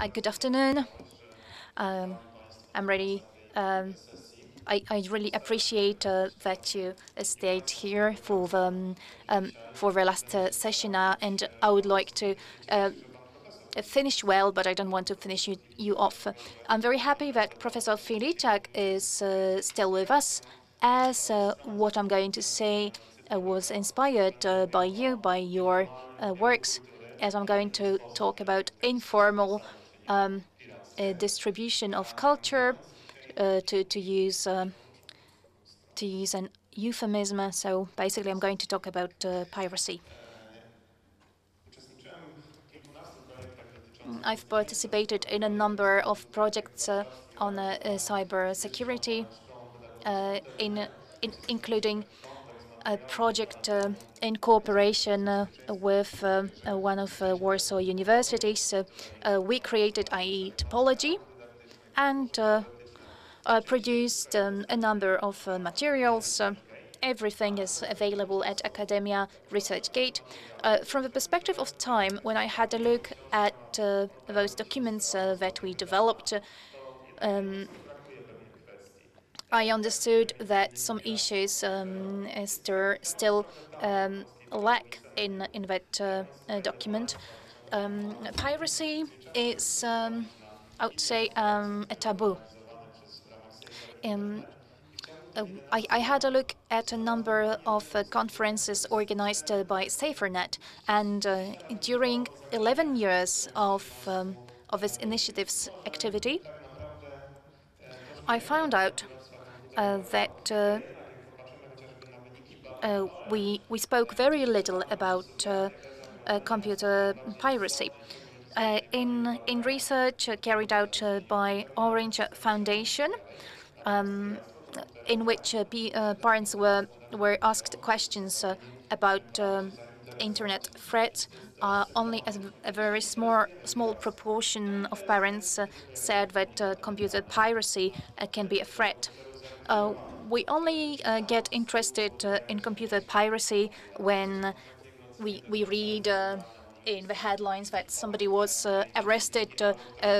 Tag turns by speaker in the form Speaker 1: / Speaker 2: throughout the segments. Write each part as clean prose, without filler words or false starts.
Speaker 1: Good afternoon. I'm really. I really appreciate that you stayed here for the last session, and I would like to finish well, but I don't want to finish you off. I'm very happy that Professor Filiczak is still with us, as what I'm going to say was inspired by you, by your works, as I'm going to talk about informal distribution of culture, to use an euphemism. So basically, I'm going to talk about piracy. I've participated in a number of projects on cyber security, including a project in cooperation with one of Warsaw universities. We created IE topology and produced a number of materials. Everything is available at Academia ResearchGate. From the perspective of time, when I had a look at those documents that we developed, I understood that some issues still lack in that document. Piracy is, I would say, a taboo. I had a look at a number of conferences organized by SaferNet, and during 11 years of this initiative's activity, I found out that we spoke very little about computer piracy. In research carried out by Orange Foundation, in which parents were asked questions about internet threats, only a very small proportion of parents said that computer piracy can be a threat. We only get interested in computer piracy when we read in the headlines that somebody was arrested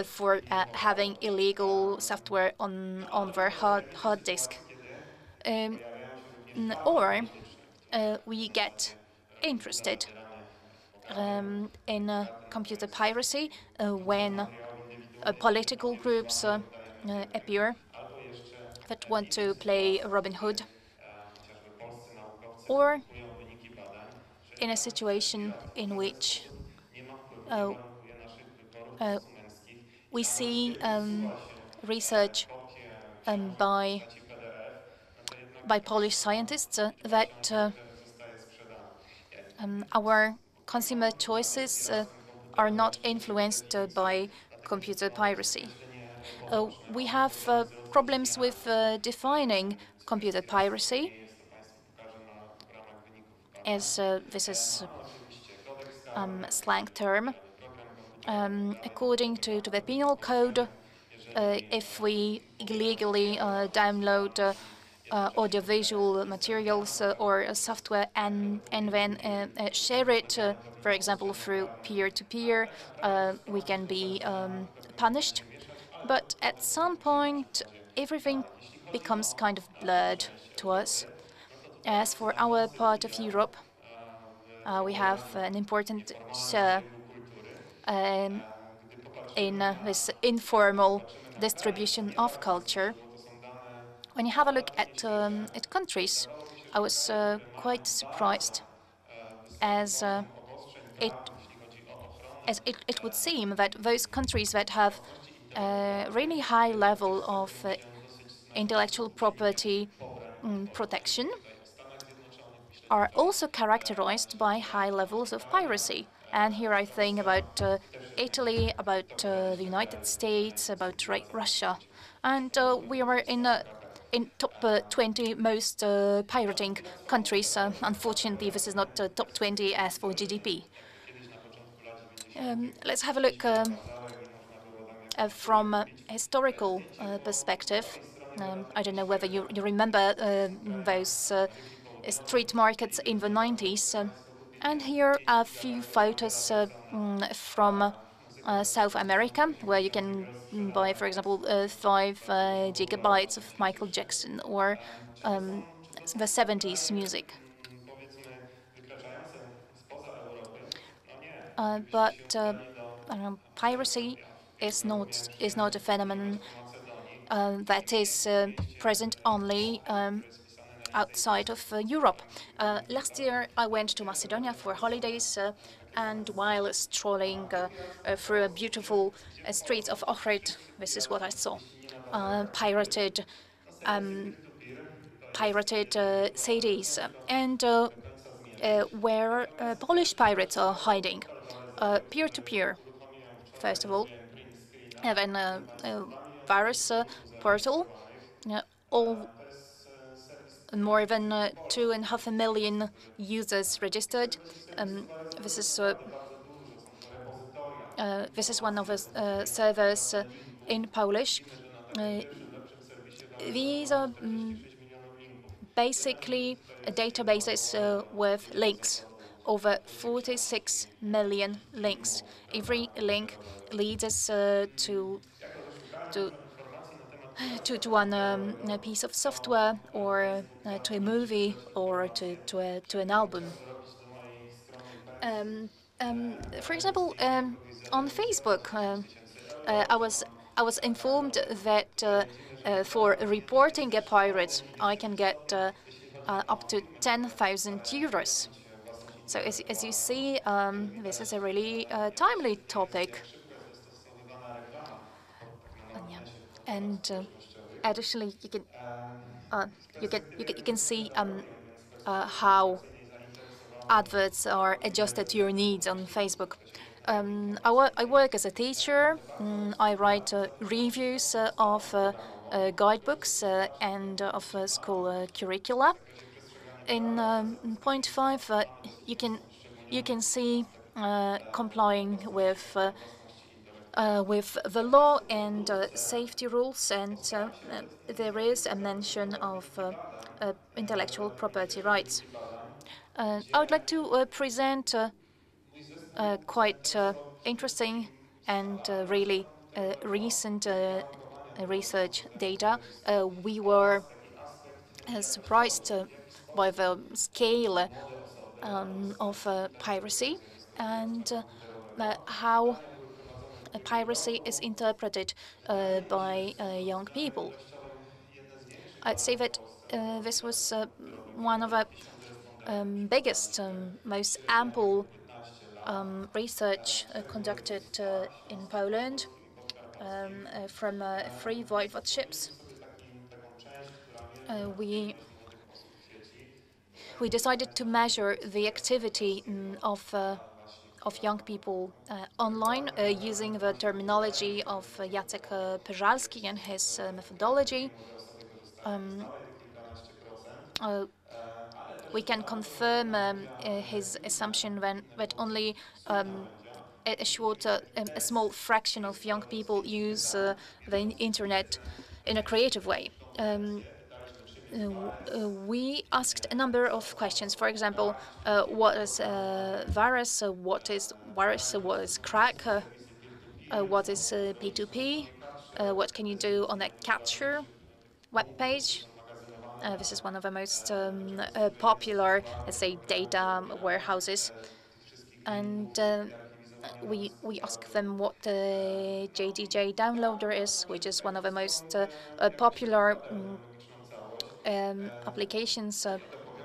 Speaker 1: for having illegal software on their hard disk. Or we get interested in computer piracy when political groups appear that want to play Robin Hood, or in a situation in which we see research by Polish scientists that our consumer choices are not influenced by computer piracy. We have problems with defining computer piracy, as this is a slang term. According to the penal code, if we illegally download audiovisual materials or software and then share it, for example, through peer-to-peer, we can be punished. But at some point, everything becomes kind of blurred to us. As for our part of Europe, we have an important share in this informal distribution of culture. When you have a look at countries, I was quite surprised, as it would seem that those countries that have a really high level of intellectual property protection are also characterized by high levels of piracy. And here I think about Italy, about the United States, about Russia. And we are in top 20 most pirating countries. Unfortunately, this is not top 20 as for GDP. Let's have a look from a historical perspective. I don't know whether you remember those street markets in the 90s. And here are a few photos from South America, where you can buy, for example, 5 gigabytes of Michael Jackson or um, the 70s music. But piracy is not a phenomenon that is present only outside of Europe. Last year, I went to Macedonia for holidays, and while strolling through a beautiful streets of Ohrid, this is what I saw: pirated, um, pirated cities, and where Polish pirates are hiding, peer to peer. First of all, and then a virus portal. All more than 2.5 million users registered. Um, this is this is one of the servers in Polish. Uh, these are basically databases with links, over 46 million links. Every link leads us to to one a piece of software, or to a movie, or to an album. Um, for example, on Facebook, I was informed that for reporting a pirate, I can get up to 10,000 euros. So as you see, this is a really timely topic. Yeah. And additionally, uh, you can see how adverts are adjusted to your needs on Facebook. I work as a teacher. I write reviews of guidebooks and of school curricula. In point 5, you can see complying with the law and safety rules, and there is a mention of intellectual property rights. I would like to present quite interesting and really recent research data. We were surprised by the scale of piracy, and how piracy is interpreted by young people. I'd say that this was one of the biggest, most ample research conducted in Poland from 3 voivodeships. We decided to measure the activity of young people online using the terminology of Jacek Peżalski and his methodology. We can confirm his assumption that only a small fraction of young people use the internet in a creative way. We asked a number of questions. For example, what is virus? What is virus? What is crack? What is P2P? What can you do on a capture web page? This is one of the most popular, let's say, data warehouses. And we ask them what the JDJ downloader is, which is one of the most popular applications,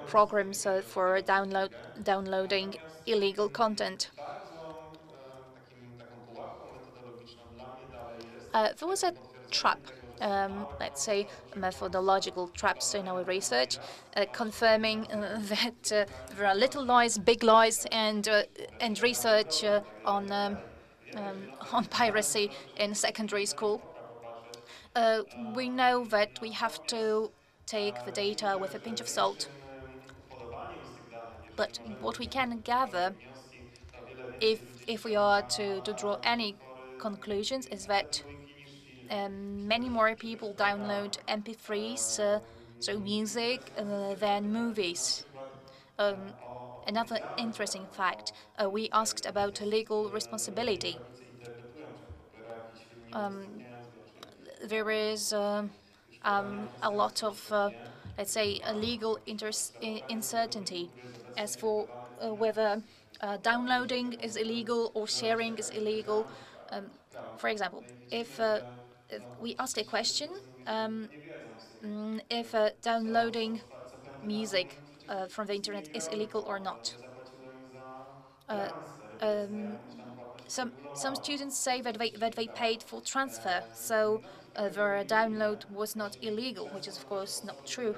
Speaker 1: programs for downloading illegal content. There was a trap, let's say methodological traps in our research, confirming that there are little lies, big lies, and research on piracy in secondary school. We know that we have to take the data with a pinch of salt, but what we can gather, if we are to draw any conclusions, is that many more people download MP3s, so music, than movies. Another interesting fact, we asked about legal responsibility. there is a lot of, let's say, a legal uncertainty as for whether downloading is illegal or sharing is illegal. For example, if we ask a question, if downloading music from the internet is illegal or not. Uh, um, some students say that they paid for transfer, so their download was not illegal, which is of course not true.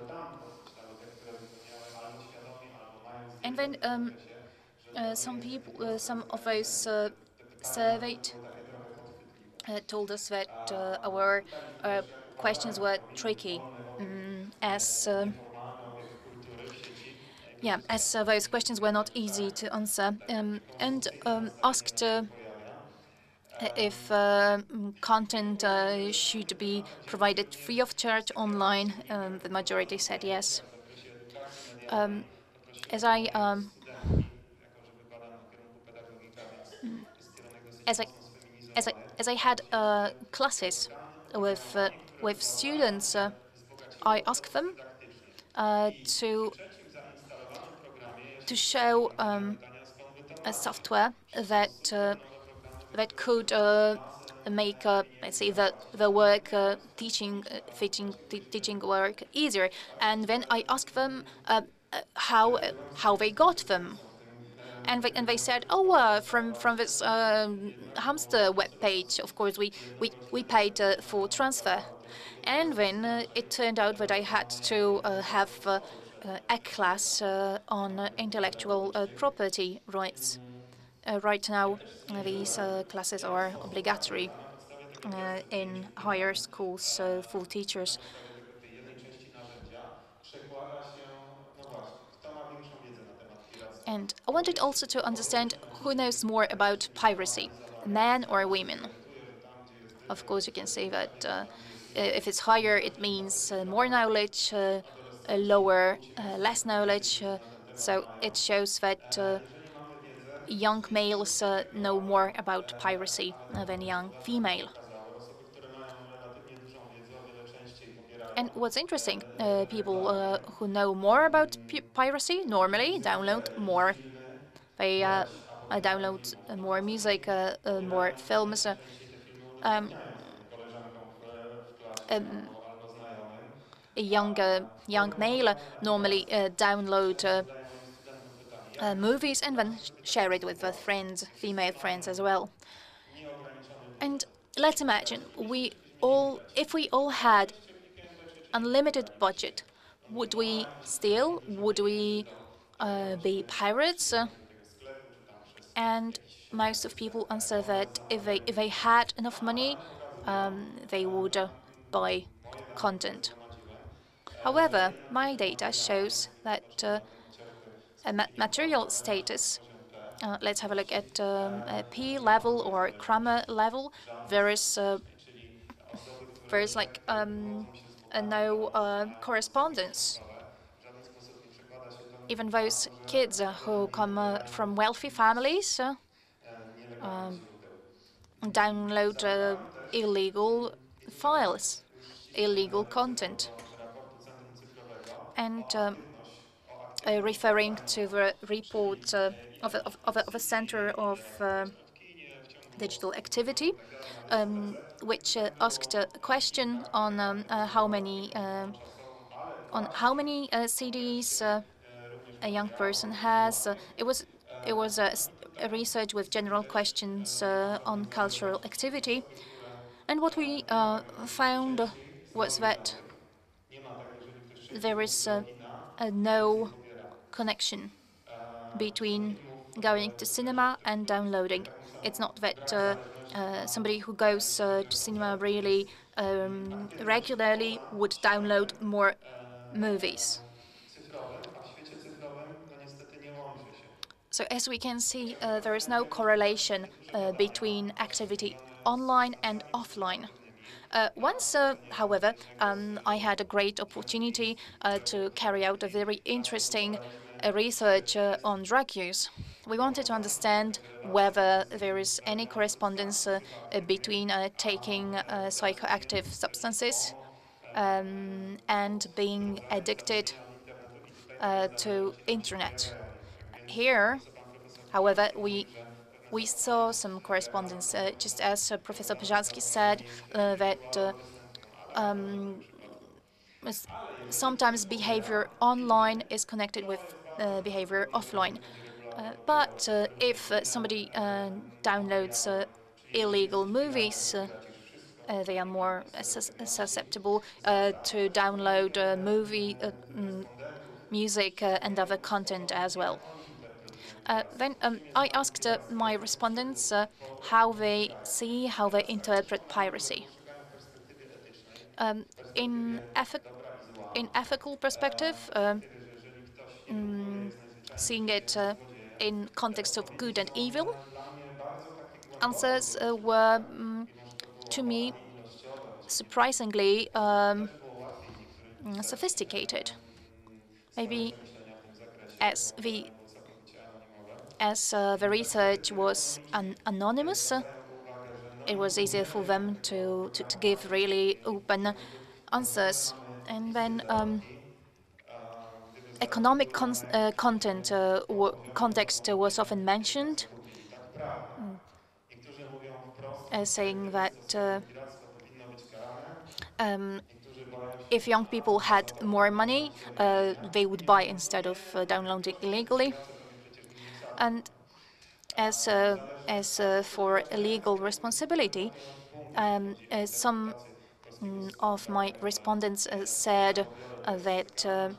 Speaker 1: And then some of those surveyed told us that our questions were tricky, as yeah, as those questions were not easy to answer, and asked if content should be provided free of charge online. The majority said yes. As I as I as I had classes with students, I asked them to show a software that that could make, let's say, the work teaching work easier. And then I asked them how they got them. And they said, oh, from this hamster web page. Of course, we paid for transfer. And then it turned out that I had to have a class on intellectual property rights. Right now, these classes are obligatory in higher schools for teachers. And I wanted also to understand who knows more about piracy, men or women. Of course, you can say that if it's higher, it means more knowledge, lower, less knowledge. So it shows that young males know more about piracy than young female. And what's interesting, people who know more about piracy normally download more. They download more music, more films. A young male normally download movies and then share it with their friends, female friends as well. And let's imagine if we all had unlimited budget, would we steal? Would we be pirates? And most of people answer that if they had enough money, they would buy content. However, my data shows that material status. Let's have a look at P level or grammar level. There's like no correspondence. Even those kids who come from wealthy families download illegal files, illegal content. And referring to the report of a Center of Digital Activity, which asked a question on how many CDs a young person has. It was a research with general questions on cultural activity, and what we found was that there is no connection between going to cinema and downloading. It's not that somebody who goes to cinema really regularly would download more movies. So as we can see, there is no correlation between activity online and offline. Once, however, I had a great opportunity to carry out a very interesting a research on drug use. We wanted to understand whether there is any correspondence between taking psychoactive substances and being addicted to internet. Here, however, we saw some correspondence, just as Professor Pejacki said, that sometimes behavior online is connected with behavior offline. But if somebody downloads illegal movies, they are more susceptible to download movie, music, and other content as well. Then I asked my respondents how they see, how they interpret piracy. In ethical perspective, seeing it in context of good and evil, answers were, to me, surprisingly sophisticated. Maybe as the research was anonymous, it was easier for them to give really open answers. And then economic content context was often mentioned, saying that if young people had more money, they would buy instead of downloading illegally. And as for legal responsibility, some of my respondents said that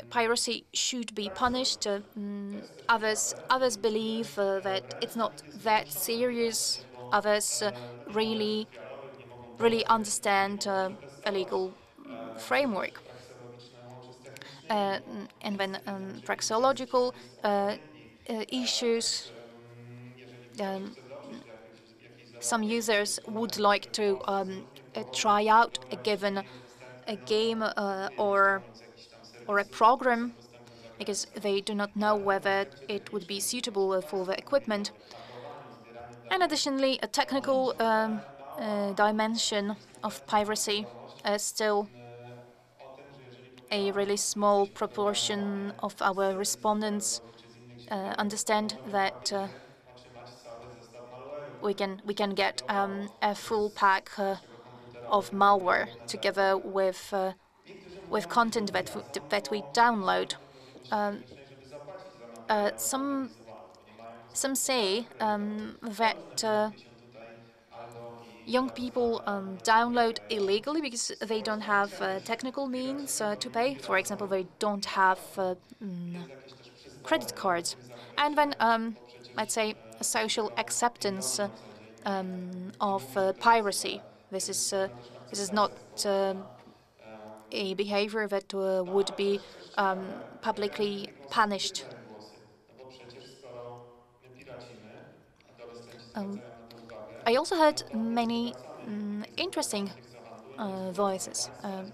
Speaker 1: piracy should be punished. Others believe that it's not that serious. Others really understand a legal framework. And then praxeological issues. Some users would like to try out a game or a program because they do not know whether it would be suitable for the equipment. And additionally, a technical dimension of piracy is still a really small proportion of our respondents understand that we can get a full pack of malware together with content that we download. Some say that young people download illegally because they don't have technical means to pay. For example, they don't have credit cards. And then, let's say, a social acceptance of piracy. This is not a behavior that would be publicly punished. I also heard many interesting voices.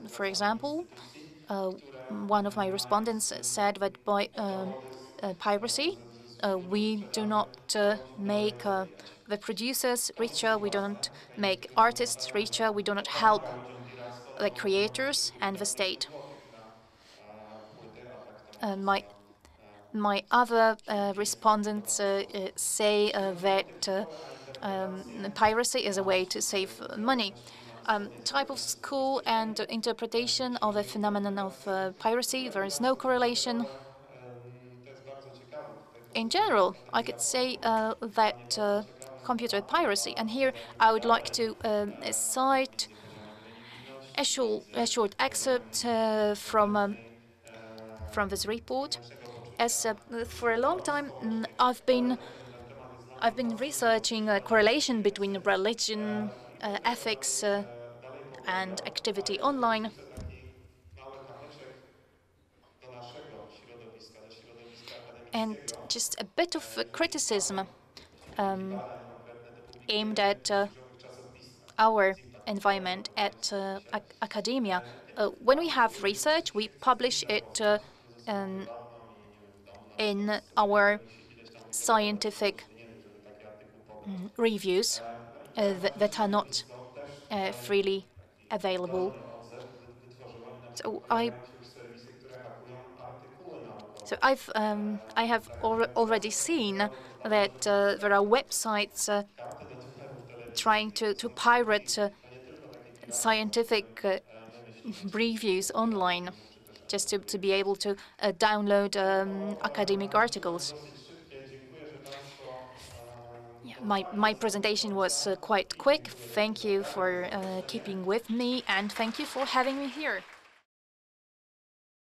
Speaker 1: For example, one of my respondents said that by piracy, we do not make the producers richer, we don't make artists richer, we do not help the creators and the state. My other respondents say that piracy is a way to save money. Type of school and interpretation of the phenomenon of piracy, there is no correlation. In general, I could say that computer piracy, and here I would like to cite a short excerpt from this report. As for a long time, I've been researching a correlation between religion, ethics, and activity online. And just a bit of criticism aimed at our environment, at academia. when we have research, we publish it um, in our scientific reviews that are not freely available. So I have already seen that there are websites trying to pirate scientific reviews online just to be able to download academic articles. Yeah, my presentation was quite quick. Thank you for keeping with me, and thank you for having me here.